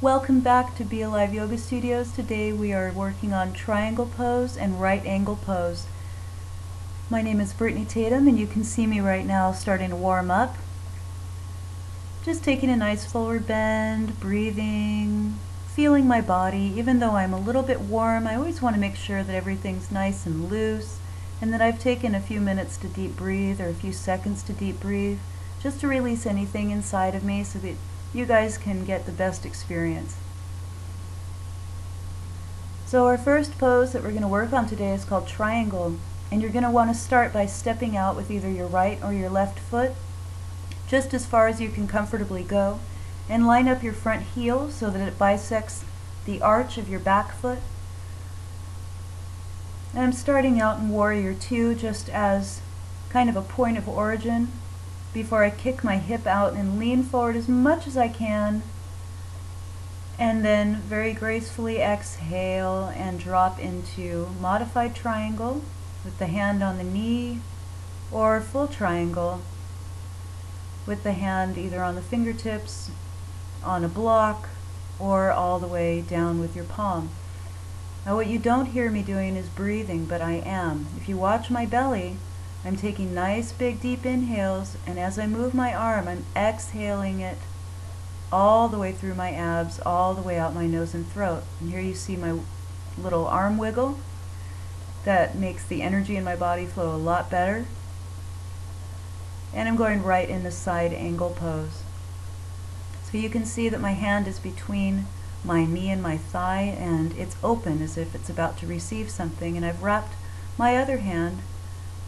Welcome back to Be Alive Yoga Studios. Today we are working on triangle pose and right angle pose. My name is Brittany Tatum and you can see me right now starting to warm up. Just taking a nice forward bend, breathing, feeling my body. Even though I'm a little bit warm, I always want to make sure that everything's nice and loose and that I've taken a few minutes to deep breathe or a few seconds to deep breathe just to release anything inside of me so that you guys can get the best experience. So our first pose that we're going to work on today is called triangle, and you're going to want to start by stepping out with either your right or your left foot just as far as you can comfortably go, and line up your front heel so that it bisects the arch of your back foot. And I'm starting out in Warrior Two just as kind of a point of origin before I kick my hip out and lean forward as much as I can, and then very gracefully exhale and drop into modified triangle with the hand on the knee, or full triangle with the hand either on the fingertips, on a block, or all the way down with your palm. Now what you don't hear me doing is breathing, but I am. If you watch my belly, I'm taking nice big deep inhales, and as I move my arm, I'm exhaling it all the way through my abs, all the way out my nose and throat. And here you see my little arm wiggle. That makes the energy in my body flow a lot better. And I'm going right in the side angle pose. So you can see that my hand is between my knee and my thigh, and it's open as if it's about to receive something, and I've wrapped my other hand,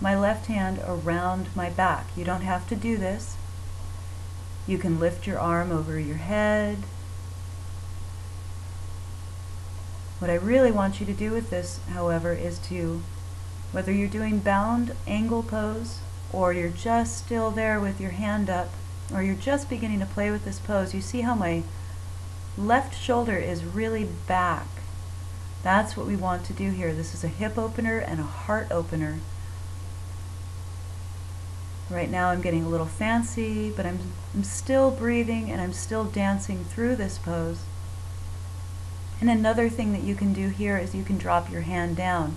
my left hand, around my back. You don't have to do this. You can lift your arm over your head. What I really want you to do with this, however, is to, whether you're doing bound angle pose, or you're just still there with your hand up, or you're just beginning to play with this pose, you see how my left shoulder is really back. That's what we want to do here. This is a hip opener and a heart opener. Right now I'm getting a little fancy, but I'm still breathing and I'm still dancing through this pose. And another thing that you can do here is you can drop your hand down,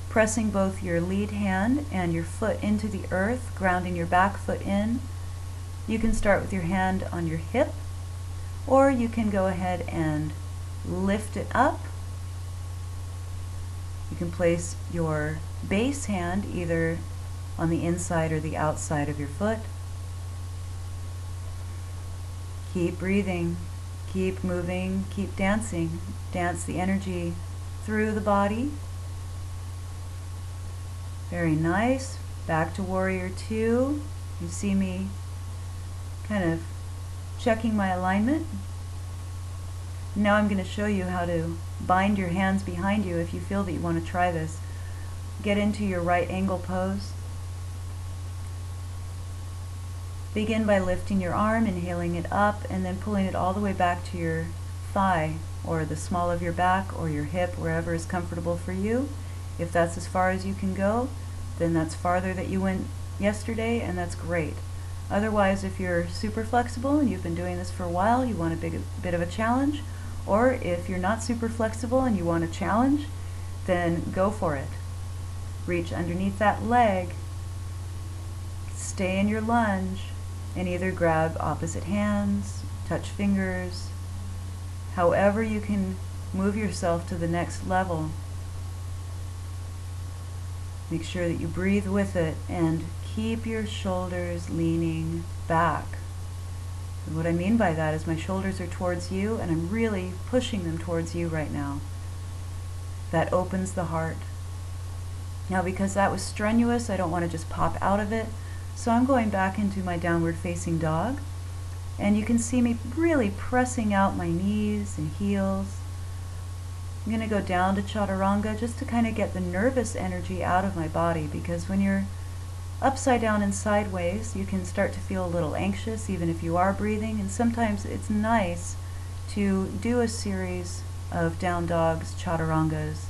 pressing both your lead hand and your foot into the earth, grounding your back foot in. You can start with your hand on your hip, or you can go ahead and lift it up. You can place your base hand either on the inside or the outside of your foot. Keep breathing, keep moving, keep dancing. Dance the energy through the body. Very nice. Back to Warrior Two. You see me kind of checking my alignment. Now I'm going to show you how to bind your hands behind you if you feel that you want to try this. Get into your right angle pose. Begin by lifting your arm, inhaling it up, and then pulling it all the way back to your thigh, or the small of your back, or your hip, wherever is comfortable for you. If that's as far as you can go, then that's farther that you went yesterday, and that's great. Otherwise, if you're super flexible and you've been doing this for a while, you want a bit of a challenge, or if you're not super flexible and you want a challenge, then go for it. Reach underneath that leg, stay in your lunge, and either grab opposite hands, touch fingers, however you can move yourself to the next level. Make sure that you breathe with it and keep your shoulders leaning back. And what I mean by that is my shoulders are towards you and I'm really pushing them towards you right now. That opens the heart. Now because that was strenuous, I don't want to just pop out of it. So I'm going back into my downward facing dog, and you can see me really pressing out my knees and heels. I'm going to go down to Chaturanga just to kind of get the nervous energy out of my body, because when you're upside down and sideways, you can start to feel a little anxious even if you are breathing, and sometimes it's nice to do a series of down dogs, Chaturangas,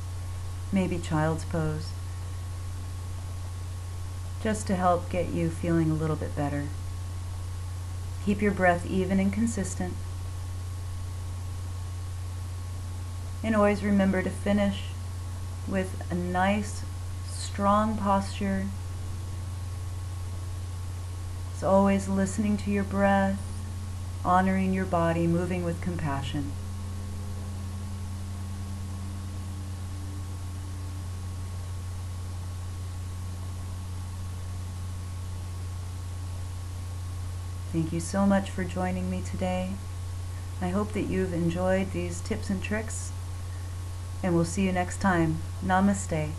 maybe child's pose, just to help get you feeling a little bit better. Keep your breath even and consistent. And always remember to finish with a nice, strong posture. It's always listening to your breath, honoring your body, moving with compassion. Thank you so much for joining me today. I hope that you've enjoyed these tips and tricks, and we'll see you next time. Namaste.